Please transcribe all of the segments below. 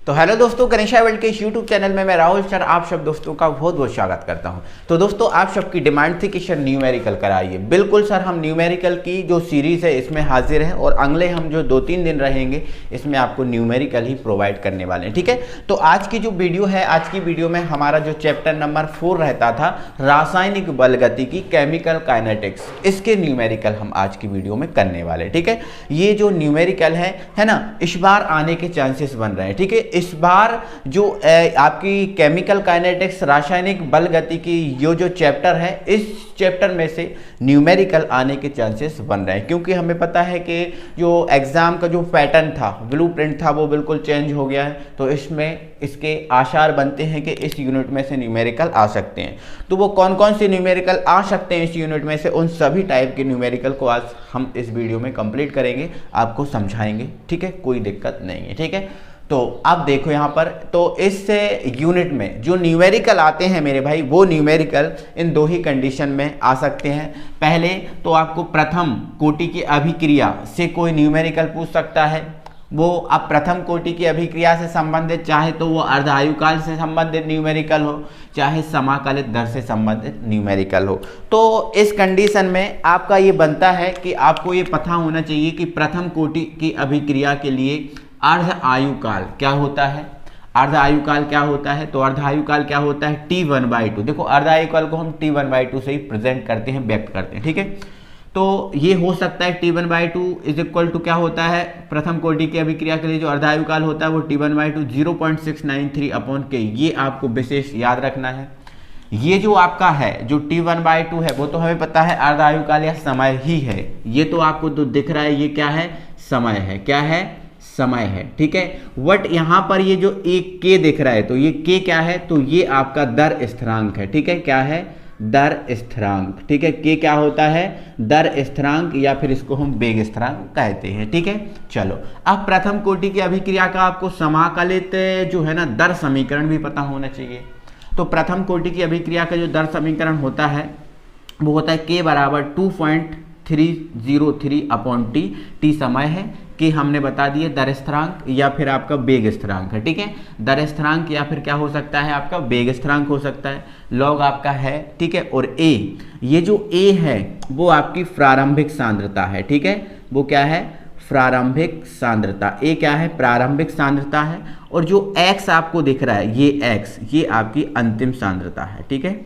तो हेलो दोस्तों, गणेशा वर्ल्ड के इस यूट्यूब चैनल में मैं राहुल सर आप सब दोस्तों का बहुत बहुत स्वागत करता हूं। तो दोस्तों, आप सबकी डिमांड थी कि सर न्यूमेरिकल कराइए। बिल्कुल सर, हम न्यूमेरिकल की जो सीरीज़ है इसमें हाजिर हैं और अगले हम जो 2-3 दिन रहेंगे इसमें आपको न्यूमेरिकल ही प्रोवाइड करने वाले हैं। ठीक है, तो आज की जो वीडियो है, आज की वीडियो में हमारा जो चैप्टर नंबर 4 रहता था रासायनिक बलगतिकी केमिकल काइनेटिक्स, इसके न्यूमेरिकल हम आज की वीडियो में करने वाले हैं। ठीक है, ये जो न्यूमेरिकल है ना, इस बार आने के चांसेस बन रहे हैं। ठीक है, इस बार जो आपकी केमिकल काइनेटिक्स रासायनिक बल गति की जो चैप्टर है, इस चैप्टर में से न्यूमेरिकल आने के चांसेस बन रहे हैं, क्योंकि हमें पता है कि जो एग्जाम का जो पैटर्न था, ब्लूप्रिंट था, वो बिल्कुल चेंज हो गया है। तो इसमें इसके आसार बनते हैं कि इस यूनिट में से न्यूमेरिकल आ सकते हैं। तो वो कौन कौन से न्यूमेरिकल आ सकते हैं इस यूनिट में से, उन सभी टाइप के न्यूमेरिकल को आज हम इस वीडियो में कंप्लीट करेंगे, आपको समझाएंगे। ठीक है, कोई दिक्कत नहीं है। ठीक है, तो आप देखो यहाँ पर, तो इस यूनिट में जो न्यूमेरिकल आते हैं मेरे भाई, वो न्यूमेरिकल इन दो ही कंडीशन में आ सकते हैं। पहले तो आपको प्रथम कोटि की अभिक्रिया से कोई न्यूमेरिकल पूछ सकता है। वो अब प्रथम कोटि की अभिक्रिया से संबंधित, चाहे तो वो अर्ध आयुकाल से संबंधित न्यूमेरिकल हो, चाहे समाकलित दर से संबंधित न्यूमेरिकल हो। तो इस कंडीशन में आपका ये बनता है कि आपको ये पता होना चाहिए कि प्रथम कोटि की अभिक्रिया के लिए अर्ध आयुकाल क्या होता है। अर्ध आयुकाल क्या होता है? तो अर्ध आयुकाल क्या होता है? T1/2। देखो, अर्ध आयुकाल को हम T1/2 से ही प्रेजेंट करते हैं, व्यक्त करते हैं। ठीक है, तो ये हो सकता है T1/2 इज इक्वल टू क्या होता है, प्रथम कोटि की अभिक्रिया के लिए जो अर्ध आयुकाल होता है वो T1/2 0.693/K। ये आपको विशेष याद रखना है। ये जो आपका है, जो T1/2 है, वो तो हमें पता है अर्ध आयुकाल या समय ही है। ये तो आपको तो दिख रहा है, ये क्या है? समय है। क्या है? समय है। ठीक है, वट यहां पर ये जो एक K दिख रहा है, तो ये K क्या है? तो ये आपका दर स्थिरांक है। ठीक है, क्या है? दर स्थिरांक। ठीक है, K क्या होता है? दर स्थिरांक, या फिर इसको हम वेग स्थिरांक कहते हैं। ठीक है, चलो अब प्रथम कोटि की अभिक्रिया का आपको समाकलित जो है ना दर समीकरण भी पता होना चाहिए। तो प्रथम कोटि की अभिक्रिया का जो दर समीकरण होता है वो होता है K बराबर 2.303/T। T समय है, कि हमने बता दिए दर स्थिरांक या फिर आपका वेग स्थिरांक है। ठीक है, दर स्थिरांक या फिर क्या हो सकता है आपका वेग स्थिरांक हो सकता है। लॉग आपका है। ठीक है, और A, ये जो A है वो आपकी प्रारंभिक सांद्रता है। ठीक है, वो क्या है? प्रारंभिक सांद्रता। A क्या है? प्रारंभिक सांद्रता है। और जो X आपको दिख रहा है, ये X, ये आपकी अंतिम सांद्रता है। ठीक है,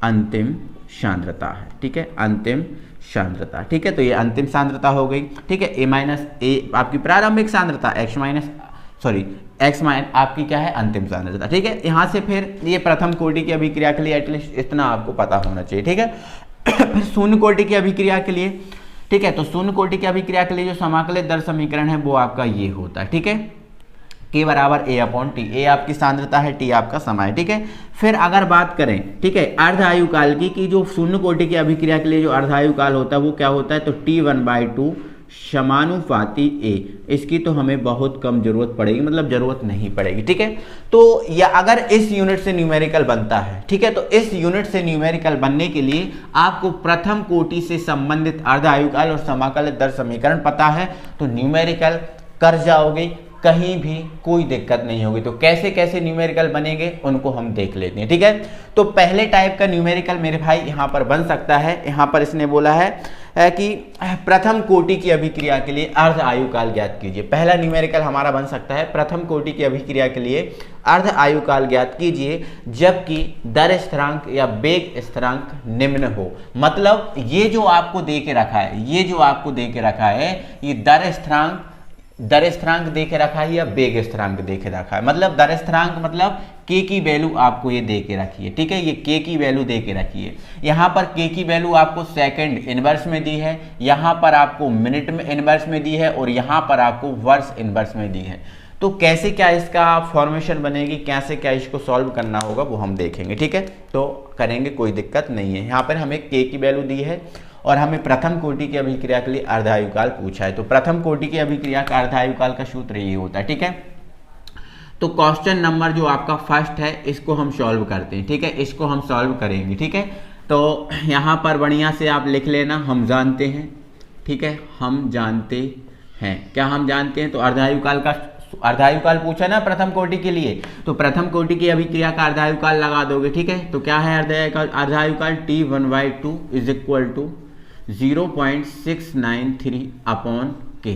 अंतिम सांद्रता है। ठीक है, अंतिम सांद्रता। ठीक है, तो ये अंतिम सांद्रता हो गई। ठीक है, A आपकी प्रारंभिक सांद्रता, X आपकी क्या है? अंतिम सांद्रता। ठीक है, यहां से फिर ये प्रथम कोटि की अभिक्रिया के लिए एटलीस्ट इतना आपको पता होना चाहिए। ठीक है, फिर शून्य कोटि की अभिक्रिया के लिए, ठीक है, तो शून्य कोटि की अभिक्रिया के लिए जो समाकलित दर समीकरण है वो आपका ये होता है। ठीक है, K बराबर A/T। A आपकी सांद्रता है, T आपका समय। ठीक है, फिर अगर बात करें, ठीक है, अर्ध आयुकाल की कि जो शून्य कोटि की अभिक्रिया के लिए जो अर्ध आयुकाल होता है वो क्या होता है? तो T1/2 समानुपाती A। इसकी तो हमें बहुत कम जरूरत पड़ेगी, मतलब जरूरत नहीं पड़ेगी। ठीक है, तो या अगर इस यूनिट से न्यूमेरिकल बनता है, ठीक है, तो इस यूनिट से न्यूमेरिकल बनने के लिए आपको प्रथम कोटि से संबंधित अर्ध आयुकाल और समाकलित दर समीकरण पता है, तो न्यूमेरिकल कर जाओगे, कहीं भी कोई दिक्कत नहीं होगी। तो कैसे कैसे न्यूमेरिकल बनेंगे उनको हम देख लेते हैं। ठीक है, तो पहले टाइप का न्यूमेरिकल मेरे भाई यहाँ पर बन सकता है। यहाँ पर इसने बोला है कि प्रथम कोटि की अभिक्रिया के लिए अर्ध आयुकाल ज्ञात कीजिए। पहला न्यूमेरिकल हमारा बन सकता है प्रथम कोटि की अभिक्रिया के लिए अर्ध आयुकाल ज्ञात कीजिए जबकि दर स्थिरांक या वेग स्थिरांक निम्न हो। मतलब ये जो आपको दे के रखा है, ये जो आपको दे के रखा है, ये दर स्थिरांक दे के रखा है या वेग स्थिरांक दे के रखा है। मतलब दर स्थिरांक मतलब K की वैल्यू आपको ये दे के रखी है। ठीक है, ये K की वैल्यू दे के रखी है। यहाँ पर K की वैल्यू आपको सेकंड इनवर्स में दी है, यहाँ पर आपको मिनट में इनवर्स में दी है, और यहाँ पर आपको वर्ष इनवर्स में दी है। तो कैसे क्या इसका फॉर्मेशन बनेगी, कैसे क्या इसको सॉल्व करना होगा वो हम देखेंगे। ठीक है, तो करेंगे, कोई दिक्कत नहीं है। यहाँ पर हमें K की वैल्यू दी है और हमें प्रथम कोटि की अभिक्रिया के लिए अर्ध आयुकाल पूछा है। तो प्रथम कोटि की अभिक्रिया का अर्ध आयुकाल का सूत्र ये होता है। ठीक है, तो क्वेश्चन नंबर जो आपका फर्स्ट है इसको हम सॉल्व करते हैं। ठीक है, इसको हम सॉल्व करेंगे। ठीक है, तो यहाँ पर बढ़िया से आप लिख लेना, हम जानते हैं। ठीक है, हम जानते हैं, क्या हम जानते हैं? तो अर्ध आयुकाल का अर्धायुकाल पूछा ना प्रथम कोटि के लिए, तो प्रथम कोटि की अभिक्रिया का अर्धायुकाल लगा दोगे। ठीक है, तो क्या है अर्धायुकाल T1/2 is equal to 0.693 upon k.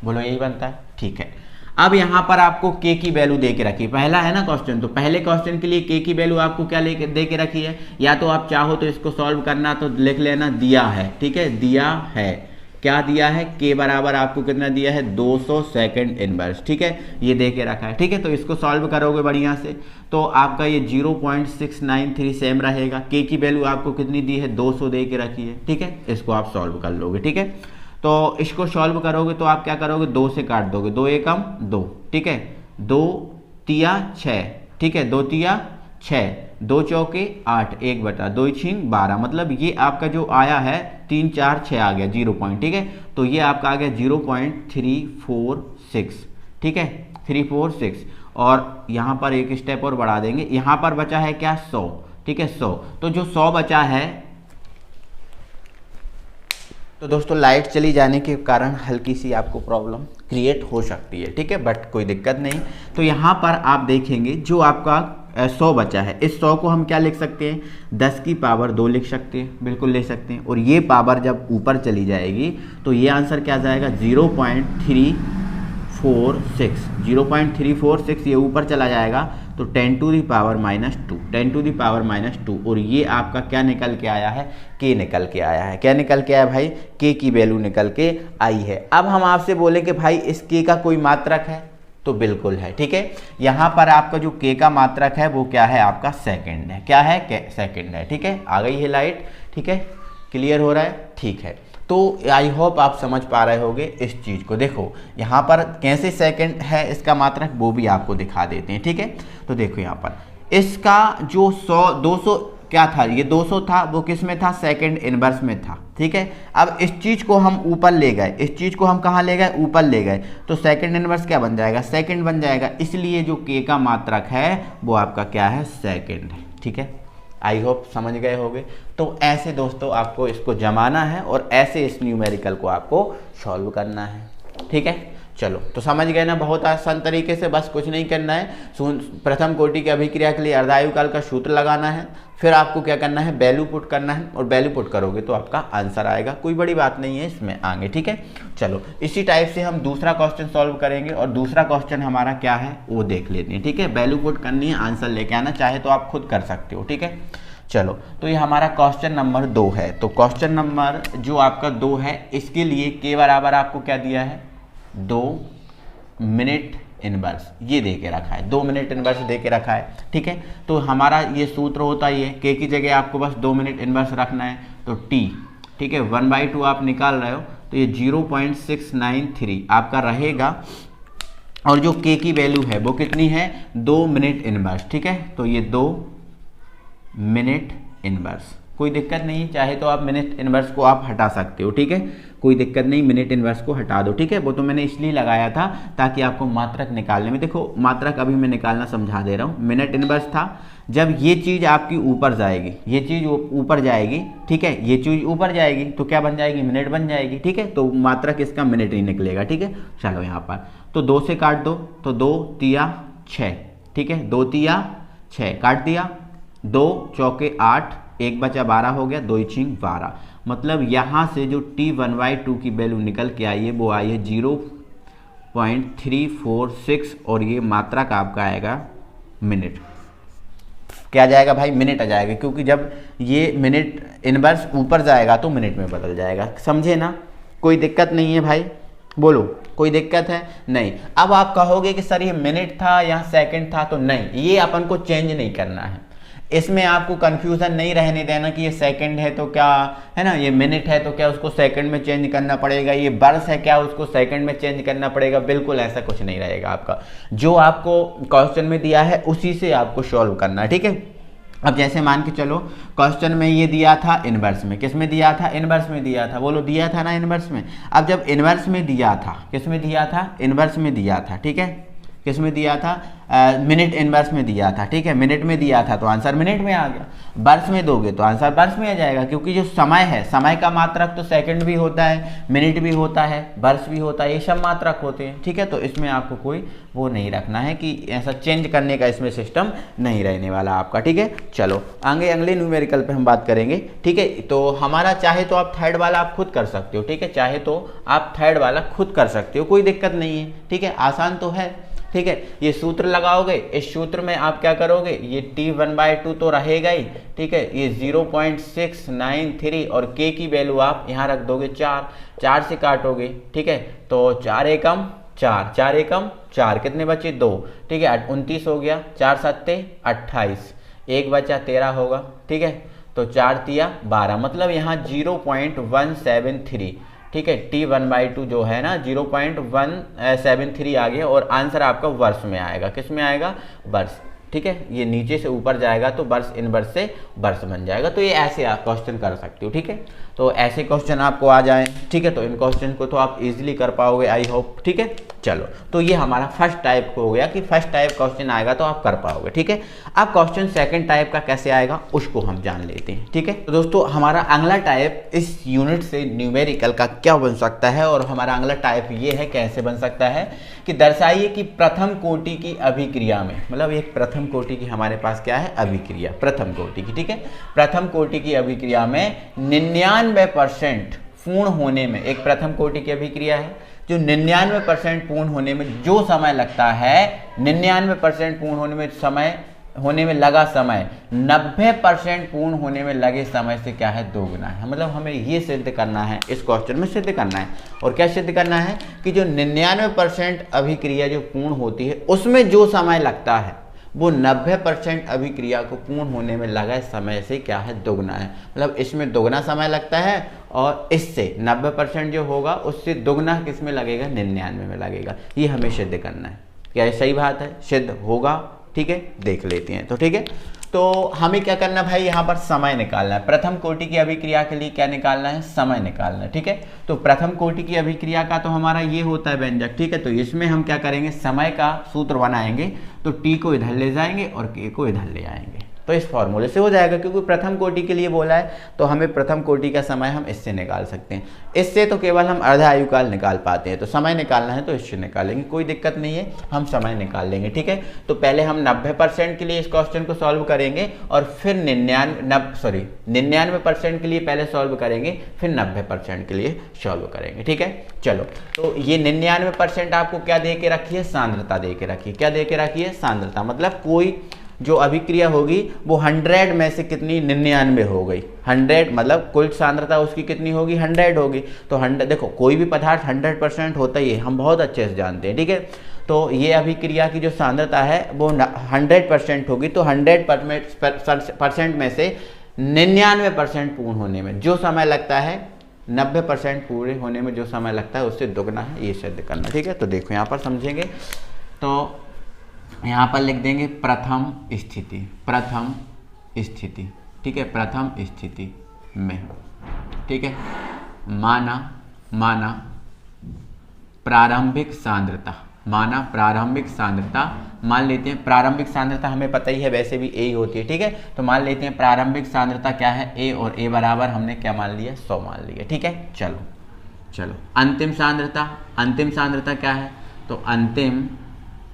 बोलो यही बनता है। ठीक है, अब यहाँ पर आपको के की वैल्यू दे के रखी, पहला है ना क्वेश्चन, तो पहले क्वेश्चन के लिए के की वैल्यू आपको क्या लेके दे के रखी है, या तो आप चाहो तो इसको सॉल्व करना तो लिख लेना दिया है। ठीक है, दिया है, क्या दिया है, के बराबर आपको कितना दिया है 200 सेकंड इनवर्स। ठीक है, ये दे के रखा है। ठीक है, तो इसको सॉल्व करोगे बढ़िया से तो आपका ये 0.693 सेम रहेगा। के की वैल्यू आपको कितनी दी है 200 दे के रखी है। ठीक है, इसको आप सॉल्व कर लोगे। ठीक है, तो इसको सॉल्व करोगे तो आप क्या करोगे 2 से काट दोगे, 2 एकम 2। ठीक है, 2 तिया 6। ठीक है, 2 तिया 6, 2 चौके 8, 1/2 छींग 12, मतलब ये आपका जो आया है 3 4 6 आ गया 0 पॉइंट। ठीक है, तो ये आपका आ गया 0.346। ठीक है, 346, और यहाँ पर एक स्टेप और बढ़ा देंगे, यहाँ पर बचा है क्या 100। ठीक है, 100, तो जो 100 बचा है, तो दोस्तों लाइट चली जाने के कारण हल्की सी आपको प्रॉब्लम क्रिएट हो सकती है। ठीक है, बट कोई दिक्कत नहीं। तो यहाँ पर आप देखेंगे जो आपका 100 बचा है, इस 100 को हम क्या लिख सकते हैं 10 की पावर 2 लिख सकते हैं, बिल्कुल ले सकते हैं। और ये पावर जब ऊपर चली जाएगी तो ये आंसर क्या जाएगा 0.346, 0.346 ये ऊपर चला जाएगा तो 10 to the power -2, 10 to the power -2, और ये आपका क्या निकल के आया है के निकल के आया है। क्या निकल के आया भाई, के की वैल्यू निकल के आई है। अब हम आपसे बोले कि भाई इस के का कोई मात्रक है, तो बिल्कुल है। ठीक है, यहाँ पर आपका जो के का मात्रक है वो क्या है आपका सेकंड है। क्या है, सेकंड है। ठीक है, आ गई है लाइट। ठीक है, क्लियर हो रहा है। ठीक है, तो आई होप आप समझ पा रहे होगे इस चीज़ को। देखो यहाँ पर कैसे सेकंड है इसका मात्रक वो भी आपको दिखा देते हैं। ठीक है, तो देखो यहाँ पर इसका जो 200 क्या था, ये 200 था, वो किस में था सेकंड इनवर्स में था। ठीक है, अब इस चीज़ को हम ऊपर ले गए, इस चीज़ को हम कहाँ ले गए ऊपर ले गए, तो सेकंड इनवर्स क्या बन जाएगा सेकंड बन जाएगा, इसलिए जो के का मात्रक है वो आपका क्या है सेकंड है। ठीक है, आई होप समझ गए होंगे। तो ऐसे दोस्तों आपको इसको जमाना है और ऐसे इस न्यूमेरिकल को आपको सॉल्व करना है। ठीक है, चलो तो समझ गए ना, बहुत आसान तरीके से, बस कुछ नहीं करना है। प्रथम कोटि की अभिक्रिया के लिए अर्धायुकाल का सूत्र लगाना है, फिर आपको क्या करना है वैल्यू पुट करना है, और वैल्यू पुट करोगे तो आपका आंसर आएगा। कोई बड़ी बात नहीं है इसमें आगे। ठीक है, चलो इसी टाइप से हम दूसरा क्वेश्चन सॉल्व करेंगे, और दूसरा क्वेश्चन हमारा क्या है वो देख लेते हैं। ठीक है, वैल्यू पुट करनी है, आंसर लेके आना, चाहे तो आप खुद कर सकते हो। ठीक है, चलो तो ये हमारा क्वेश्चन नंबर 2 है। तो क्वेश्चन नंबर जो आपका 2 है, इसके लिए के बराबर आपको क्या दिया है 2 मिनट इनवर्स, ये दे के रखा है, 2 मिनट इनवर्स दे के रखा है। ठीक है, तो हमारा ये सूत्र होता है, ये के की जगह आपको बस 2 मिनट इनवर्स रखना है, तो टी। ठीक है, 1/2 आप निकाल रहे हो तो ये 0.693 आपका रहेगा, और जो के की वैल्यू है वो कितनी है 2 मिनट इनवर्स। ठीक है, तो ये 2 मिनट इनवर्स, कोई दिक्कत नहीं, चाहे तो आप मिनट इनवर्स को आप हटा सकते हो। ठीक है, कोई दिक्कत नहीं, मिनट इनवर्स को हटा दो। ठीक है, वो तो मैंने इसलिए लगाया था ताकि आपको मात्रक निकालने में, देखो मात्रक अभी मैं निकालना समझा दे रहा हूँ। मिनट इनवर्स था, जब ये चीज़ आपकी ऊपर जाएगी, ये चीज़ ऊपर जाएगी, ठीक है, ये चीज़ ऊपर जाएगी तो क्या बन जाएगी मिनट बन जाएगी। ठीक है, तो मात्रक इसका मिनट ही निकलेगा। ठीक है, चलो यहाँ पर तो 2 से काट दो, तो 2 तिया 6। ठीक है, 2 तिया 6 काट दिया, 2 चौके 8, 1 बचा 12 हो गया, 2 छींग 12, मतलब यहाँ से जो T1/2 की वैल्यू निकल के आई है वो आई है 0.346, और ये मात्रक आपका आएगा मिनट। क्या जाएगा भाई मिनट आ जाएगा, क्योंकि जब ये मिनट इनवर्स ऊपर जाएगा तो मिनट में बदल जाएगा। समझे ना, कोई दिक्कत नहीं है भाई, बोलो कोई दिक्कत है नहीं। अब आप कहोगे कि सर ये मिनट था या सेकंड था, तो नहीं, ये अपन को चेंज नहीं करना है, इसमें आपको कंफ्यूजन नहीं रहने देना कि ये सेकंड है तो क्या है ना, ये मिनट है तो क्या उसको सेकंड में चेंज करना पड़ेगा, ये वर्ष है क्या उसको सेकंड में चेंज करना पड़ेगा, बिल्कुल ऐसा कुछ नहीं रहेगा। आपका जो आपको क्वेश्चन में दिया है उसी से आपको सॉल्व करना है। ठीक है, अब जैसे मान के चलो क्वेश्चन में ये दिया था इनवर्स में, किस में दिया था इनवर्स में दिया था, बोलो दिया था ना इनवर्स में। अब जब इनवर्स में दिया था, किस में दिया था इनवर्स में दिया था। ठीक है, किस में दिया था, मिनट इनवर्स में दिया था, ठीक है, मिनट में दिया था तो आंसर मिनट में आ गया। वर्ष में दोगे तो आंसर वर्ष में आ जाएगा, क्योंकि जो समय है, समय का मात्रक तो सेकंड भी होता है, मिनट भी होता है, वर्ष भी होता है, ये सब मात्रक होते हैं, ठीक है। तो इसमें आपको कोई वो नहीं रखना है कि ऐसा चेंज करने का इसमें सिस्टम नहीं रहने वाला आपका, ठीक है। चलो आगे अगले न्यूमेरिकल पे हम बात करेंगे, ठीक है। तो हमारा चाहे तो आप थर्ड वाला आप खुद कर सकते हो, ठीक है, चाहे तो आप थर्ड वाला खुद कर सकते हो, कोई दिक्कत नहीं है, ठीक है, आसान तो है, ठीक है। ये सूत्र लगाओगे, इस सूत्र में आप क्या करोगे, ये t1/2 तो रहेगा ही, ठीक है, ये 0.693 और k की वैल्यू आप यहाँ रख दोगे 4 से काटोगे, ठीक है, तो 4 एकम 4, 4 एकम 4, कितने बचे 2, ठीक है, 29 हो गया, 4 सत्ते 28, 1 बचा 13 होगा, ठीक है, तो 4 तिया 12, मतलब यहाँ 0.173, ठीक है, t1/2 जो है ना 0.173 आ गया और आंसर आपका वर्ष में आएगा, किस में आएगा, वर्ष, ठीक है। ये नीचे से ऊपर जाएगा तो वर्ष इनवर्स से वर्ष बन जाएगा। तो ये ऐसे आप क्वेश्चन कर सकते हो, ठीक है। तो ऐसे क्वेश्चन आपको आ जाए, ठीक है, तो इन क्वेश्चन को तो आप इजीली कर पाओगे, आई होप, ठीक है। चलो तो ये हमारा फर्स्ट टाइप को हो गया कि फर्स्ट टाइप क्वेश्चन आएगा तो आप कर पाओगे, ठीक है। अब क्वेश्चन सेकंड टाइप का कैसे आएगा उसको हम जान लेते हैं, ठीक है। तो दोस्तों हमारा अगला टाइप इस यूनिट से न्यूमेरिकल का क्या बन सकता है, और हमारा अगला टाइप ये है कैसे बन सकता है कि दर्शाइए कि प्रथम कोटि की अभिक्रिया में, मतलब एक प्रथम कोटि की हमारे पास क्या है, अभिक्रिया, प्रथम कोटि की, ठीक है, प्रथम कोटि की अभिक्रिया में 99% पूर्ण होने में, एक प्रथम कोटि की अभिक्रिया है जो 99% पूर्ण होने में जो समय लगता है, 99% पूर्ण होने में लगा समय 90% पूर्ण होने में लगे समय से क्या है, दोगुना है। मतलब हमें ये सिद्ध करना है, इस क्वेश्चन में सिद्ध करना है, और क्या सिद्ध करना है कि जो 99% अभिक्रिया जो पूर्ण होती है उसमें जो समय लगता है वो 90% अभिक्रिया को पूर्ण होने में लगा समय से क्या है, दोगुना है। मतलब इसमें दोगुना समय लगता है और इससे 90% जो होगा उससे दोगुना किस में लगेगा, 99 में लगेगा। ये हमें सिद्ध करना है। क्या ये सही बात है, सिद्ध होगा, ठीक है, देख लेते हैं। तो ठीक है, तो हमें क्या करना भाई, यहाँ पर समय निकालना है। प्रथम कोटि की अभिक्रिया के लिए क्या निकालना है, समय निकालना है, ठीक है। तो प्रथम कोटि की अभिक्रिया का तो हमारा ये होता है व्यंजक, ठीक है। तो इसमें हम क्या करेंगे, समय का सूत्र बनाएंगे, तो टी को इधर ले जाएंगे और के को इधर ले आएंगे, तो इस फॉर्मूले से हो जाएगा। क्योंकि प्रथम कोटि के लिए बोला है तो हमें प्रथम कोटि का समय हम इससे निकाल सकते हैं। इससे तो केवल हम अर्धा आयुकाल निकाल पाते हैं, तो समय निकालना है तो इससे निकालेंगे, कोई दिक्कत नहीं है, हम समय निकाल लेंगे, ठीक है। तो पहले हम 90% के लिए इस क्वेश्चन को सॉल्व करेंगे और फिर 99% के लिए पहले सॉल्व करेंगे, फिर 90% के लिए सॉल्व करेंगे, ठीक है। चलो, तो ये 99% आपको क्या दे के रखी है, सांद्रता दे के रखी है। क्या दे के रखी है, सांद्रता। मतलब कोई जो अभिक्रिया होगी वो 100 में से कितनी, 99 हो गई। 100 मतलब कुल सांद्रता उसकी कितनी होगी, 100 होगी। तो 100, देखो कोई भी पदार्थ 100% होता ही है, हम बहुत अच्छे से जानते हैं, ठीक है। तो ये अभिक्रिया की जो सांद्रता है वो 100% होगी। तो 100% में से 99% पूर्ण होने में जो समय लगता है, 90% पूरे होने में जो समय लगता है उससे दोगुना है, ये सिद्ध करना, ठीक है। तो देखो यहाँ पर समझेंगे, तो यहाँ पर लिख देंगे प्रथम स्थिति, प्रथम स्थिति, ठीक है, प्रथम स्थिति में, ठीक है, माना प्रारंभिक सांद्रता, माना प्रारंभिक सांद्रता, मान लेते हैं प्रारंभिक सांद्रता हमें पता ही है वैसे भी ए होती है, ठीक है। तो मान लेते हैं प्रारंभिक सांद्रता क्या है, ए, और ए बराबर हमने क्या मान लिया, 100 मान लिया, ठीक है। चलो अंतिम सांद्रता, अंतिम सांद्रता क्या है, तो अंतिम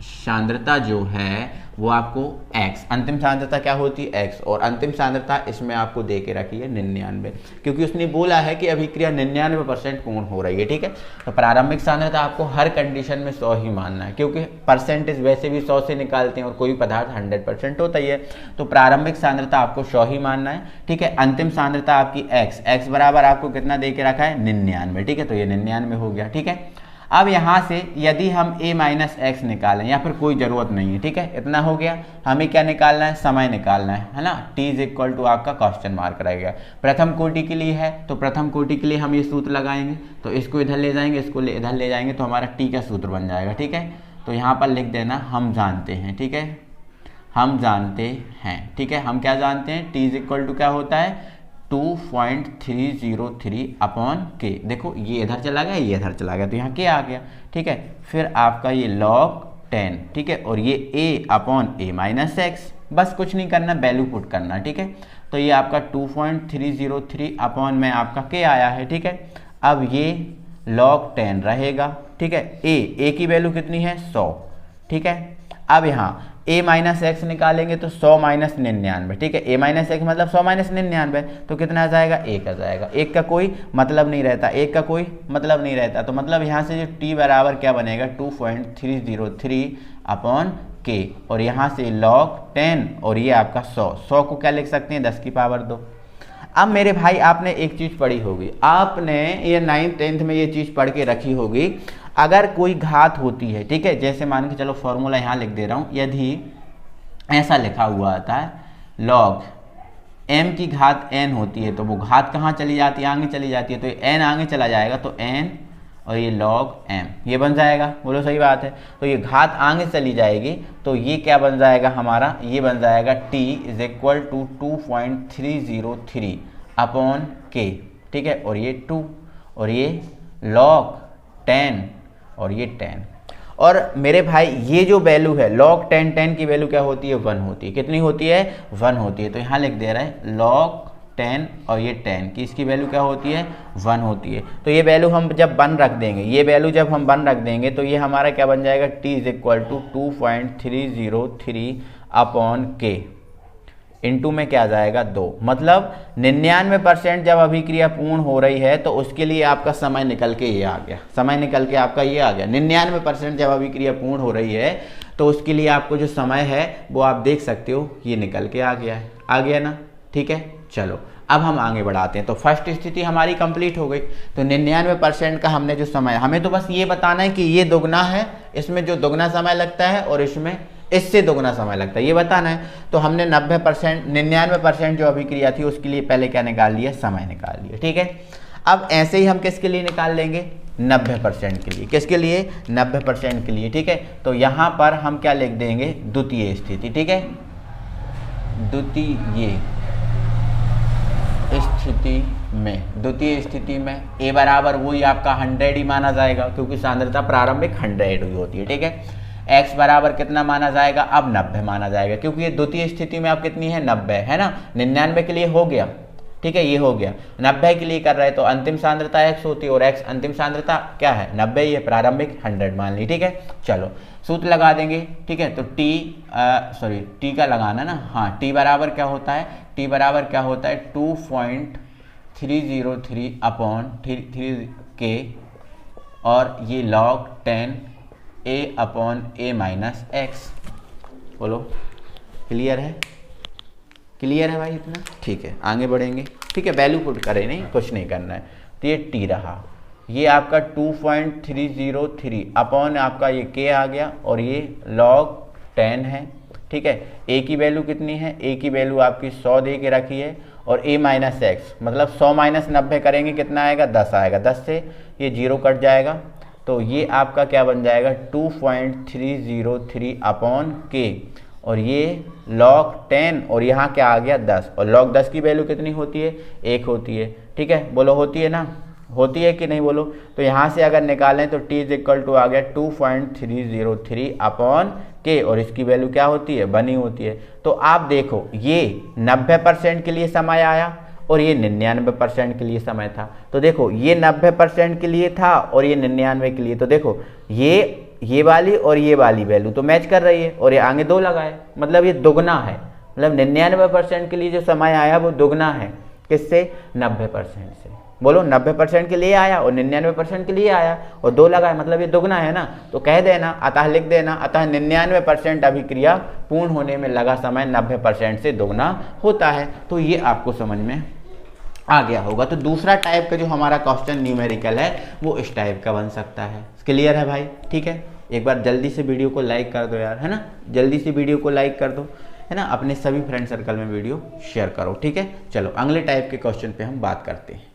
सांद्रता जो है वो आपको x, अंतिम सांद्रता क्या होती है, x, और अंतिम सांद्रता इसमें आपको दे के रखी है 99, क्योंकि उसने बोला है कि अभिक्रिया 99% पूर्ण हो रही है, ठीक है। तो प्रारंभिक सांद्रता आपको हर कंडीशन में 100 ही मानना है, क्योंकि परसेंटेज वैसे भी 100 से निकालते हैं और कोई पदार्थ 100% होता ही है। तो प्रारंभिक सांद्रता आपको 100 ही मानना है, ठीक है। अंतिम सांद्रता आपकी x बराबर आपको कितना दे के रखा है, 99, ठीक है। तो ये 99 हो गया, ठीक है। अब यहाँ से यदि हम a माइनस एक्स निकालें, या फिर कोई ज़रूरत नहीं है, ठीक है, इतना हो गया। हमें क्या निकालना है, समय निकालना है ना। t इज इक्वल टू आपका क्वेश्चन मार्क रहेगा। प्रथम कोटि के लिए है तो प्रथम कोटि के लिए हम ये सूत्र लगाएंगे, तो इसको इधर ले जाएंगे, इसको इधर ले जाएंगे, तो हमारा t का सूत्र बन जाएगा, ठीक है। तो यहाँ पर लिख देना हम जानते हैं, ठीक है, हम जानते हैं, ठीक है। हम क्या जानते हैं, t इज इक्वल टू क्या होता है, 2.303 अपॉन के। देखो ये इधर चला गया, ये इधर चला गया, तो यहाँ के आ गया, ठीक है। फिर आपका ये लॉग 10, ठीक है, और ये a upon a minus x, बस कुछ नहीं करना, वैल्यू पुट करना, ठीक है। तो ये आपका 2.303 अपॉन में आपका k आया है, ठीक है। अब ये log 10 रहेगा, ठीक है। a की वैल्यू कितनी है 100, ठीक है। अब यहाँ a माइनस एक्स निकालेंगे तो 100 माइनस 99, ठीक है। a माइनस एक्स मतलब 100 माइनस 99, तो कितना आ जाएगा 1 आ जाएगा। 1 का कोई मतलब नहीं रहता, 1 का कोई मतलब नहीं रहता, तो मतलब यहाँ से जो t बराबर क्या बनेगा 2.303 अपॉन k, और यहाँ से log 10 और ये आपका 100 को क्या लिख सकते हैं 10 की पावर 2। अब मेरे भाई आपने एक चीज़ पढ़ी होगी, आपने ये 9th 10th में ये चीज़ पढ़ के रखी होगी, अगर कोई घात होती है, ठीक है, जैसे मान के चलो फॉर्मूला यहाँ लिख दे रहा हूँ, यदि ऐसा लिखा हुआ आता है log m की घात n होती है, तो वो घात कहाँ चली जाती है, आगे चली जाती है, तो ये n आगे चला जाएगा, तो n और ये log m ये बन जाएगा, बोलो सही बात है। तो ये घात आगे चली जाएगी, तो ये क्या बन जाएगा हमारा, ये बन जाएगा t is equal to 2.303 upon k, ठीक है, और ये 2 और ये log 10 और ये 10। और मेरे भाई ये जो वैल्यू है log 10 की वैल्यू क्या होती है 1 होती है, कितनी होती है 1 होती है। तो यहाँ लिख दे रहा है log 10 और ये 10 की इसकी वैल्यू क्या होती है 1 होती है। तो ये वैल्यू हम जब 1 रख देंगे, ये वैल्यू जब हम 1 रख देंगे, तो ये हमारा क्या बन जाएगा t is equal to 2.303 upon k, into में क्या आ जाएगा 2, मतलब 99% जब अभिक्रिया पूर्ण हो रही है तो उसके लिए आपका समय निकल के ये आ गया, समय निकल के आपका ये आ गया। 99% जब अभिक्रिया पूर्ण हो रही है तो उसके लिए आपको जो समय है वो आप देख सकते हो, ये निकल के आ गया है, आ गया ना, ठीक है। चलो अब हम आगे बढ़ाते हैं। तो फर्स्ट स्थिति हमारी कंप्लीट हो गई। तो 99% का हमने जो समय, हमें तो बस ये बताना है कि ये दोगुना है, इसमें जो दोगुना समय लगता है और इसमें इससे दोगुना समय लगता है, ये बताना है। तो हमने 99% जो अभिक्रिया थी उसके लिए पहले क्या निकाल लिया, समय निकाल लिया, ठीक है। अब ऐसे ही हम किसके लिए निकाल लेंगे 90% के लिए, किसके लिए 90% के लिए, ठीक है। तो यहाँ पर हम क्या लिख देंगे द्वितीय स्थिति, ठीक है, द्वितीय स्थिति में a बराबर वही आपका 100 ही माना जाएगा, क्योंकि सांद्रता प्रारंभिक 100 हुई होती है, ठीक है। x बराबर कितना माना जाएगा, अब 90 माना जाएगा, क्योंकि ये द्वितीय स्थिति में अब कितनी है 90 है ना। 99 के लिए हो गया, ठीक है, ये हो गया। 90 के लिए कर रहे हैं तो अंतिम सांद्रता x होती है, और x अंतिम सांद्रता क्या है 90, ये प्रारंभिक 100 मान ली, ठीक है। चलो सूत्र लगा देंगे, ठीक है। तो t का लगाना ना, हाँ, t बराबर क्या होता है, t बराबर क्या होता है 2.303 अपॉन 3k, और ये log 10 a upon a minus x. बोलो क्लियर है, क्लियर है भाई इतना, ठीक है। आगे बढ़ेंगे, ठीक है, वैल्यू पुट करें, नहीं कुछ नहीं करना है। तो ये t रहा, ये आपका 2.303 अपॉन आपका ये k आ गया, और ये log 10 है, ठीक है। a की वैल्यू कितनी है, a की वैल्यू आपकी 100 दे के रखी है, और a माइनस एक्स मतलब 100 माइनस 90 करेंगे कितना आएगा 10 आएगा, 10 से ये 0 कट जाएगा, तो ये आपका क्या बन जाएगा 2.303 अपॉन k, और ये log 10 और यहाँ क्या आ गया 10, और log 10 की वैल्यू कितनी होती है 1 होती है, ठीक है। बोलो होती है ना, होती है कि नहीं बोलो। तो यहाँ से अगर निकालें तो t इज इक्वल टू आ गया 2.303 अपॉन k, और इसकी वैल्यू क्या होती है 1 ही होती है। तो आप देखो ये 90% के लिए समय आया और ये 99% के लिए समय था। तो देखो ये 90% के लिए था और ये 99 के लिए, तो देखो ये वाली और ये वाली वैल्यू तो मैच कर रही है, और ये आगे 2 लगाए, मतलब ये दोगुना है, मतलब 99% के लिए जो समय आया वो दोगुना है, किससे 90% से। बोलो 90% के लिए आया और 99% के लिए आया, और 2 लगाए, मतलब ये दोगुना है ना। तो कह देना, अतः लिख देना, अतः 99% अभिक्रिया पूर्ण होने में लगा समय 90% से दोगुना होता है। तो ये आपको समझ में आ गया होगा। तो दूसरा टाइप का जो हमारा क्वेश्चन न्यूमेरिकल है वो इस टाइप का बन सकता है। क्लियर है भाई, ठीक है। एक बार जल्दी से वीडियो को लाइक कर दो यार, है ना, जल्दी से वीडियो को लाइक कर दो, है ना, अपने सभी फ्रेंड सर्कल में वीडियो शेयर करो, ठीक है। चलो अगले टाइप के क्वेश्चन पे हम बात करते हैं।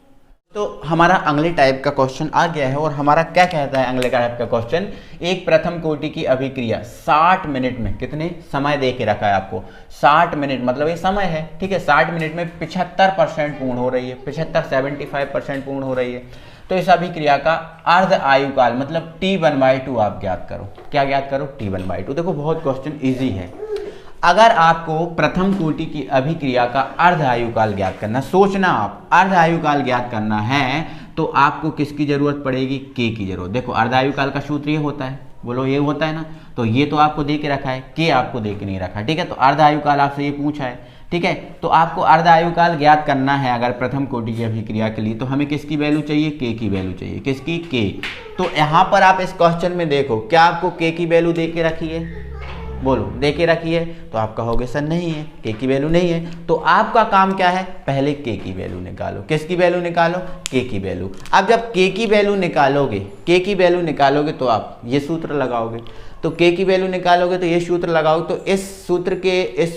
तो हमारा अगले टाइप का क्वेश्चन आ गया है और हमारा क्या कहता है अगले टाइप का क्वेश्चन, एक प्रथम कोटि की अभिक्रिया 60 मिनट में, कितने समय दे के रखा है आपको 60 मिनट, मतलब ये समय है, ठीक है, 60 मिनट में 75% पूर्ण हो रही है, 75% पूर्ण हो रही है। तो इस अभिक्रिया का अर्ध आयुकाल मतलब T1/2 आप ज्ञात करो। क्या ज्ञात करो? T1/2। देखो बहुत क्वेश्चन ईजी है। अगर आपको प्रथम कोटि की अभिक्रिया का अर्ध आयुकाल ज्ञात करना, सोचना आप अर्ध आयुकाल ज्ञात करना है तो आपको किसकी जरूरत पड़ेगी? के की जरूरत। देखो अर्ध आयुकाल का सूत्र ये होता है, बोलो ये होता है ना, तो ये तो आपको दे के रखा है, के आपको दे के नहीं रखा, ठीक है। तो अर्ध आयुकाल आपसे ये पूछा है, ठीक है, तो आपको अर्ध आयुकाल ज्ञात करना है अगर प्रथम कोटि की अभिक्रिया के लिए, तो हमें किसकी वैल्यू चाहिए? के की वैल्यू चाहिए। किसकी? के। तो यहाँ पर आप इस क्वेश्चन में देखो, क्या आपको के की वैल्यू दे के रखी है? बोलो दे के रखी है, तो आप कहोगे सर नहीं है, के की वैल्यू नहीं है। तो आपका काम क्या है? पहले के की वैल्यू निकालो। किसकी वैल्यू निकालो? के की वैल्यू। अब जब के की वैल्यू निकालोगे, के की वैल्यू निकालोगे तो आप ये सूत्र लगाओगे, तो के की वैल्यू निकालोगे तो ये सूत्र लगाओगे। तो इस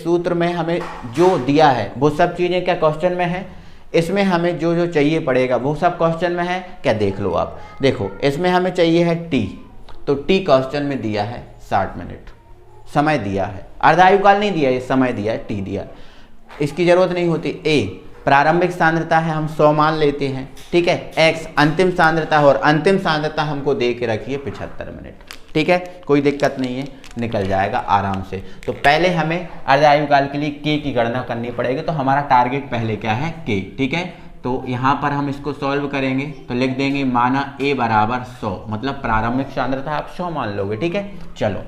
सूत्र में हमें जो दिया है वो सब चीज़ें क्या क्वेश्चन में है, इसमें हमें जो जो चाहिए पड़ेगा वो सब क्वेश्चन में है क्या? देख लो आप, देखो इसमें हमें चाहिए है टी, तो टी क्वेश्चन में दिया है 60 मिनट, समय दिया है, अर्ध आयुकाल नहीं दिया है, समय दिया है, टी दिया है, इसकी जरूरत नहीं होती। ए प्रारंभिक सांद्रता है, हम 100 मान लेते हैं, ठीक है। एक्स अंतिम सांद्रता है और अंतिम सांद्रता हमको दे के रखी है 75 मिनट, ठीक है, कोई दिक्कत नहीं है, निकल जाएगा आराम से। तो पहले हमें अर्ध आयुकाल के लिए के की गणना करनी पड़ेगी, तो हमारा टारगेट पहले क्या है? के, ठीक है। तो यहाँ पर हम इसको सॉल्व करेंगे तो लिख देंगे माना ए बराबर 100, मतलब प्रारंभिक सांद्रता आप 100 मान लोगे, ठीक है। चलो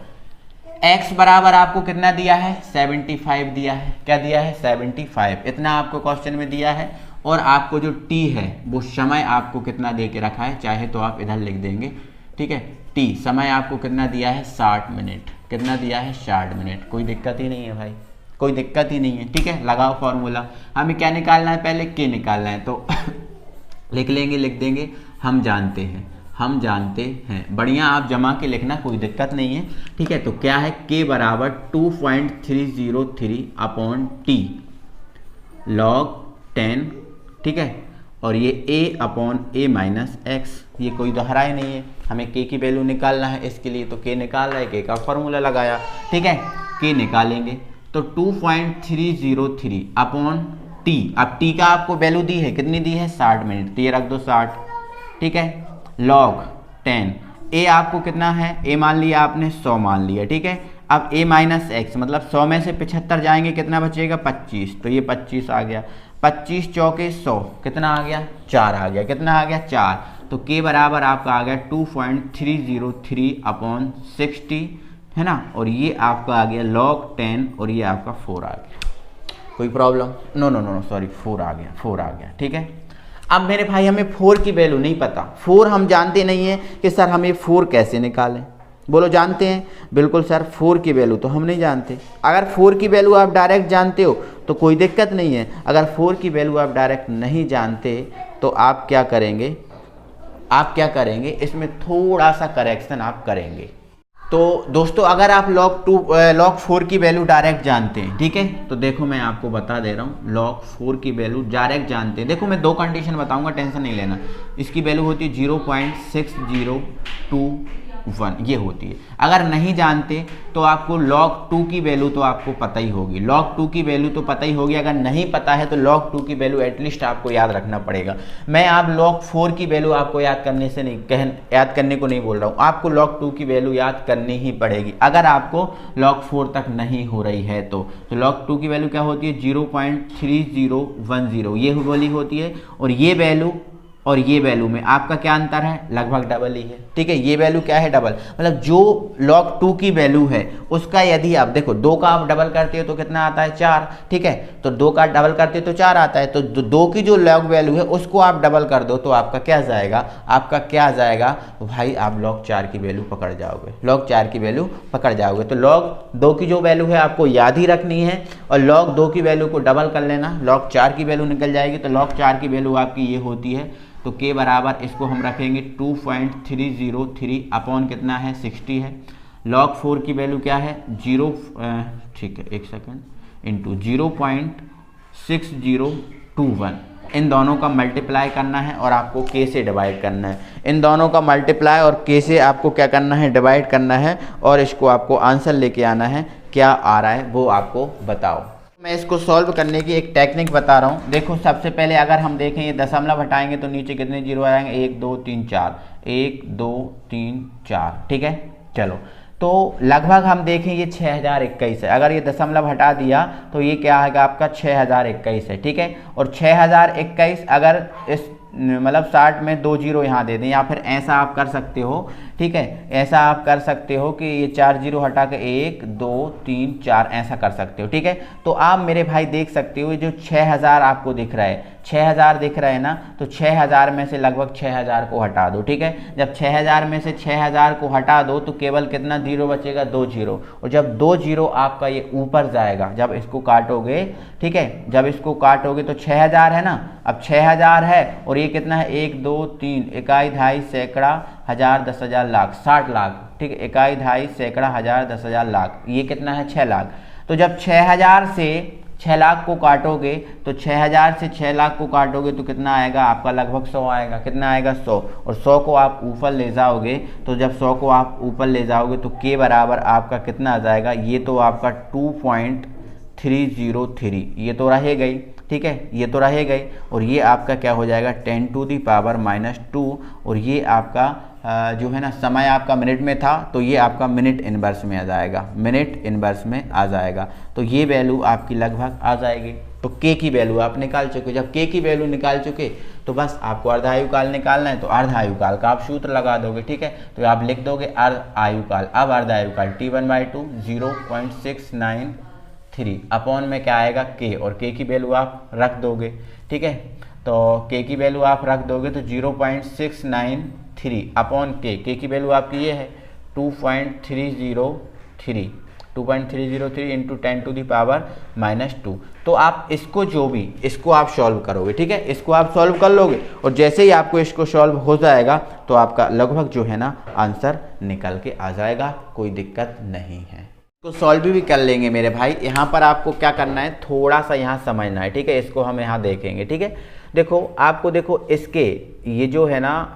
x बराबर आपको कितना दिया है? 75 दिया है। क्या दिया है? 75, इतना आपको क्वेश्चन में दिया है। और आपको जो t है वो समय आपको कितना दे के रखा है, चाहे तो आप इधर लिख देंगे, ठीक है। t समय आपको कितना दिया है? 60 मिनट। कितना दिया है? 60 मिनट। कोई दिक्कत ही नहीं है भाई, कोई दिक्कत ही नहीं है, ठीक है। लगाओ फॉर्मूला। हमें क्या निकालना है? पहले के निकालना है, तो लिख लेंगे, लिख देंगे हम जानते हैं, हम जानते हैं। बढ़िया आप जमा के लिखना, कोई दिक्कत नहीं है, ठीक है। तो क्या है? के बराबर 2.303 अपॉन टी log 10, ठीक है। और ये a upon a minus x, ये कोई दोहराए नहीं है, हमें के की वैल्यू निकालना है इसके लिए, तो के निकाल रहा है, के का फॉर्मूला लगाया, ठीक है। के निकालेंगे तो 2.303 अपॉन टी, अब टी का आपको वैल्यू दी है, कितनी दी है? 60 मिनट, तो ये रख दो 60, ठीक है। log 10, a आपको कितना है? a मान लिया आपने, 100 मान लिया, ठीक है। अब a माइनस एक्स, मतलब 100 में से 75 जाएंगे, कितना बचेगा? 25, तो ये 25 आ गया, 25 चौके 100, कितना आ गया? 4 आ गया, कितना आ गया? 4। तो k बराबर आपका आ गया 2.303 अपॉन 60, है ना। और ये आपका आ गया log 10 और ये आपका 4 आ गया। कोई problem? No no no sorry, 4 आ गया, 4 आ गया, ठीक है। अब मेरे भाई हमें 4 की वैल्यू नहीं पता, 4 हम जानते नहीं है कि सर हमें 4 कैसे निकालें। बोलो जानते हैं? बिल्कुल सर, 4 की वैल्यू तो हम नहीं जानते। अगर 4 की वैल्यू आप डायरेक्ट जानते हो तो कोई दिक्कत नहीं है, अगर 4 की वैल्यू आप डायरेक्ट नहीं जानते तो आप क्या करेंगे? आप क्या करेंगे? इसमें थोड़ा सा करेक्शन आप करेंगे। तो दोस्तों अगर आप log 4 की वैल्यू डायरेक्ट जानते हैं, ठीक है, तो देखो मैं आपको बता दे रहा हूँ, log 4 की वैल्यू डायरेक्ट जानते हैं। देखो मैं 2 कंडीशन बताऊंगा, टेंशन नहीं लेना। इसकी वैल्यू होती है 0.6021, ये होती है। अगर नहीं जानते तो आपको log 2 की वैल्यू तो आपको पता ही होगी, log 2 की वैल्यू तो पता ही होगी। अगर नहीं पता है तो log 2 की वैल्यू एटलीस्ट आपको याद रखना पड़ेगा। मैं आप log 4 की वैल्यू आपको याद करने को नहीं बोल रहा हूँ, आपको log 2 की वैल्यू याद करनी ही पड़ेगी अगर आपको log 4 तक नहीं हो रही है तो log 2 की वैल्यू क्या होती है? 0.3010, ये वाली होती है। और ये वैल्यू और ये वैल्यू में आपका क्या अंतर है? लगभग डबल ही है, ठीक है। ये वैल्यू क्या है? डबल, मतलब जो log 2 की वैल्यू है उसका यदि आप देखो 2 का आप डबल करते हो तो कितना आता है? 4, ठीक है। तो 2 का डबल करते हो तो 4 आता है, तो 2 की जो log वैल्यू है उसको आप डबल कर दो तो आपका क्या जाएगा? आपका क्या जाएगा भाई? आप log 4 की वैल्यू पकड़ जाओगे, log 4 की वैल्यू पकड़ जाओगे। तो log 2 की जो वैल्यू है आपको याद ही रखनी है और log 2 की वैल्यू को डबल कर लेना, log 4 की वैल्यू निकल जाएगी। तो log 4 की वैल्यू आपकी ये होती है, तो k बराबर इसको हम रखेंगे 2.303 अपॉन कितना है? 60 है। log 4 की वैल्यू क्या है? 0, ठीक है, एक सेकंड, इंटू 0.6021, इन दोनों का मल्टीप्लाई करना है और आपको के से डिवाइड करना है। इन दोनों का मल्टीप्लाई और के से आपको क्या करना है, डिवाइड करना है और इसको आपको आंसर लेके आना है। क्या आ रहा है वो आपको बताओ। मैं इसको सॉल्व करने की एक टेक्निक बता रहा हूँ। देखो सबसे पहले अगर हम देखें ये दशमलव हटाएंगे तो नीचे कितने जीरो आ जाएंगे, 1 2 3 4, 1 2 3 4, ठीक है। चलो तो लगभग हम देखें ये 6021 है। अगर ये दशमलव हटा दिया तो ये क्या आएगा आपका 6021 है, ठीक है। और 6021 अगर इस मतलब 60 में 2 जीरो यहाँ दे दें, या फिर ऐसा आप कर सकते हो, ठीक है, ऐसा आप कर सकते हो कि ये 4 जीरो हटा के 1 2 3 4 ऐसा कर सकते हो, ठीक है। तो आप मेरे भाई देख सकते हो जो 6000 आपको दिख रहा है, 6000 दिख रहा है ना, तो 6000 में से लगभग 6000 को हटा दो, ठीक है। जब 6000 में से 6000 को हटा दो तो केवल कितना जीरो बचेगा, 2 जीरो। और जब 2 जीरो आपका ये ऊपर जाएगा, जब इसको काटोगे, ठीक है, जब इसको काटोगे तो 6000 है ना, अब 6000 है और ये कितना है 1 2 3, इकाई ढाई सैकड़ा हजार 10,000 लाख, 60 लाख, ठीक है, इकाई ढाई सैकड़ा हजार 10,000 लाख, ये कितना है 6 लाख। तो जब 6000 से 6 लाख को काटोगे तो 6000 से 6 लाख को काटोगे तो कितना आएगा आपका, लगभग 100 आएगा। कितना आएगा 100। और 100 को आप ऊपर ले जाओगे तो जब 100 को आप ऊपर ले जाओगे तो के बराबर आपका कितना आ जाएगा, ये तो आपका 2.303, ये तो रहेगा ही, ठीक है, ये तो रहेगा ही। और ये आपका क्या हो जाएगा 10⁻⁻²। और ये आपका जो है ना समय आपका मिनट में था तो ये आपका मिनट इनवर्स में आ जाएगा, मिनट इनवर्स में आ जाएगा। तो ये वैल्यू आपकी लगभग आ जाएगी। तो के की वैल्यू आप निकाल चुके। जब के की वैल्यू निकाल चुके तो बस आपको अर्धायुकाल निकालना है, तो अर्धायुकाल का आप सूत्र लगा दोगे, ठीक है। तो आप लिख दोगे अर्धायुकाल। अब अर्धायुकाल T1/2 0.693 अपॉन में क्या आएगा के, और के की वैल्यू आप रख दोगे, ठीक है। तो के की वैल्यू आप रख दोगे तो 0.693 अपॉन के की वैल्यू आपकी ये है 2.303 इंटू 10⁻⁻²। तो आप इसको जो भी इसको आप सॉल्व करोगे, ठीक है, इसको आप सॉल्व कर लोगे और जैसे ही आपको इसको सॉल्व हो जाएगा तो आपका लगभग जो है ना आंसर निकल के आ जाएगा, कोई दिक्कत नहीं है। तो सॉल्व भी कर लेंगे मेरे भाई। यहाँ पर आपको क्या करना है, थोड़ा सा यहाँ समझना है, ठीक है। इसको हम यहाँ देखेंगे, ठीक है। देखो आपको देखो इसके ये जो है ना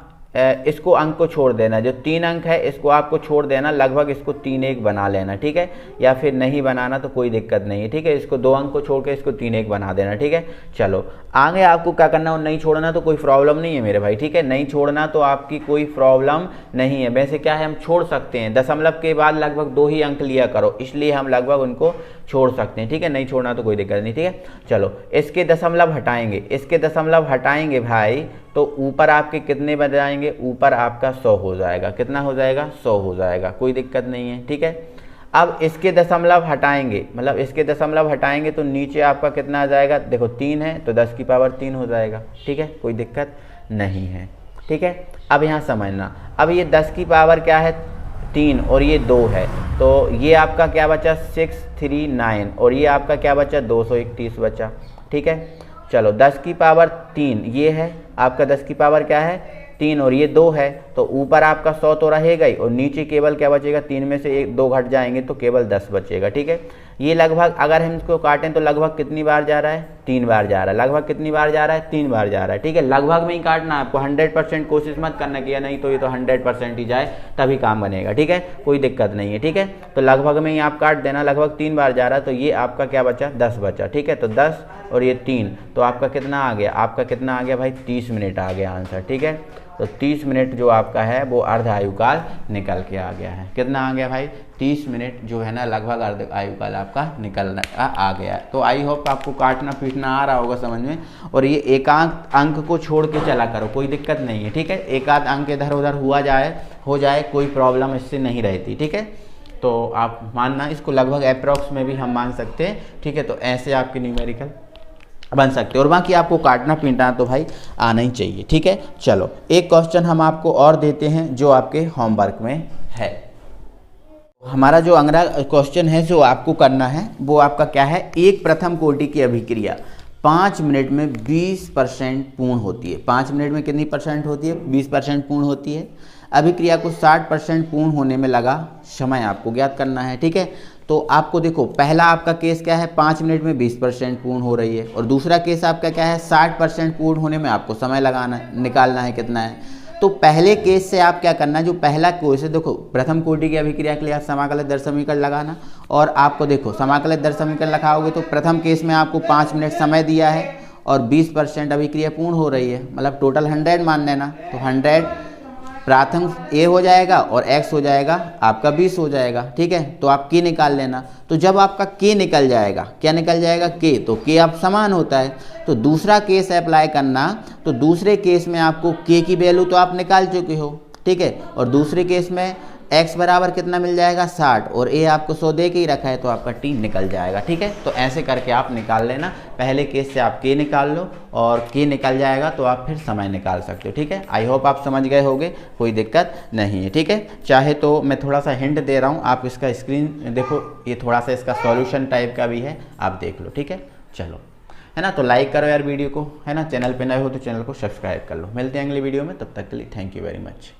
इसको अंक को छोड़ देना, जो 3 अंक है इसको आपको छोड़ देना, लगभग इसको 3 1 बना लेना, ठीक है। या फिर नहीं बनाना तो कोई दिक्कत नहीं है, ठीक है। इसको 2 अंक को छोड़ के इसको 3 1 बना देना, ठीक है। चलो आगे आपको क्या करना है, नहीं छोड़ना तो कोई प्रॉब्लम नहीं है मेरे भाई, ठीक है। नहीं छोड़ना तो आपकी कोई प्रॉब्लम नहीं है। वैसे क्या है, हम छोड़ सकते हैं, दशमलव के बाद लगभग 2 ही अंक लिया करो, इसलिए हम लगभग उनको छोड़ सकते हैं, ठीक है। नहीं छोड़ना तो कोई दिक्कत नहीं, ठीक है। चलो इसके दशमलव हटाएंगे, इसके दशमलव हटाएंगे भाई तो ऊपर आपके कितने बन जाएंगे, ऊपर आपका 100 हो जाएगा। कितना हो जाएगा, 100 हो जाएगा, कोई दिक्कत नहीं है, ठीक है। अब इसके दशमलव हटाएंगे, मतलब इसके दशमलव हटाएंगे तो नीचे आपका कितना आ जाएगा, देखो 3 है तो 10⁻³ हो जाएगा, ठीक है, कोई दिक्कत नहीं है, ठीक है। अब यहाँ समझना, अब ये 10 क्या है 3 और ये 2 है, तो ये आपका क्या बचा 639 और ये आपका क्या बचा 231 बचा, ठीक है। चलो 10⁻³ ये है आपका, 10 क्या है 3 और ये 2 है, तो ऊपर आपका 100 तो रहेगा ही और नीचे केवल क्या बचेगा, 3 में से 1 2 घट जाएंगे तो केवल 10 बचेगा, ठीक है। ये लगभग अगर हम इसको काटें तो लगभग कितनी बार जा रहा है, 3 बार जा रहा है। लगभग कितनी बार जा रहा है, 3 बार जा रहा है, ठीक है। लगभग में ही काटना है आपको, 100% कोशिश मत करना कि नहीं तो ये तो 100% ही जाए तभी काम बनेगा, ठीक है, कोई दिक्कत नहीं है, ठीक है। तो लगभग में ही आप काट देना, लगभग 3 बार जा रहा है तो ये आपका क्या बचा 10 बचा, ठीक है। तो 10 और ये 3 तो आपका कितना आ गया, आपका कितना आ गया भाई 30 मिनट आ गया आंसर, ठीक है। तो 30 मिनट जो आपका है वो अर्धायुकाल निकल के आ गया है। कितना आ गया भाई 30 मिनट जो है ना लगभग अर्धायुकाल आपका निकलना आ गया है। तो आई होप आपको काटना पीटना आ रहा होगा समझ में। और ये एकांक अंक को छोड़ के चला करो, कोई दिक्कत नहीं है, ठीक है। एकाध अंक इधर उधर हो जाए कोई प्रॉब्लम इससे नहीं रहती, ठीक है। तो आप मानना इसको लगभग अप्रॉक्स में भी हम मान सकते हैं, ठीक है। तो ऐसे आपके न्यूमेरिकल बन सकते हैं और बाकी आपको काटना पीटना तो भाई आना ही चाहिए, ठीक है। चलो एक क्वेश्चन हम आपको और देते हैं जो आपके होमवर्क में है। हमारा जो अगला क्वेश्चन है जो आपको करना है वो आपका क्या है, एक प्रथम कोटि की अभिक्रिया 5 मिनट में 20% पूर्ण होती है। 5 मिनट में कितनी परसेंट होती है, 20% पूर्ण होती है। अभिक्रिया को 60% पूर्ण होने में लगा समय आपको ज्ञात करना है, ठीक है। तो आपको देखो पहला आपका केस क्या है, 5 मिनट में 20% पूर्ण हो रही है, और दूसरा केस आपका क्या है, 60% पूर्ण होने में आपको समय निकालना है कितना है। तो पहले केस से आप क्या करना है, जो पहला केस है देखो, प्रथम कोटि की अभिक्रिया के लिए आप समाकलित दर समीकरण लगाना, और आपको देखो समाकलित दर समीकरण लगाओगे तो प्रथम केस में आपको 5 मिनट समय दिया है और 20% अभिक्रिया पूर्ण हो रही है, मतलब टोटल 100 मान लेना। तो 100 प्राथम ए हो जाएगा और x हो जाएगा आपका 20 हो जाएगा, ठीक है। तो आप k निकाल लेना। तो जब आपका k निकल जाएगा, क्या निकल जाएगा, k, तो k आप समान होता है। तो दूसरा केस अप्लाई करना, तो दूसरे केस में आपको k की वैल्यू तो आप निकाल चुके हो, ठीक है, और दूसरे केस में x बराबर कितना मिल जाएगा, 60, और a आपको 100 दे के ही रखा है, तो आपका t निकल जाएगा, ठीक है। तो ऐसे करके आप निकाल लेना, पहले केस से आप k निकाल लो और k निकल जाएगा तो आप फिर समय निकाल सकते हो, ठीक है। आई होप आप समझ गए होंगे, कोई दिक्कत नहीं है, ठीक है। चाहे तो मैं थोड़ा सा हिंट दे रहा हूँ, आप इसका स्क्रीन देखो, ये थोड़ा सा इसका सॉल्यूशन टाइप का भी है, आप देख लो, ठीक है। चलो, है ना, तो लाइक करो यार वीडियो को, है ना, चैनल पे नए हो तो चैनल को सब्सक्राइब कर लो। मिलते हैं अगली वीडियो में, तब तक के लिए थैंक यू वेरी मच।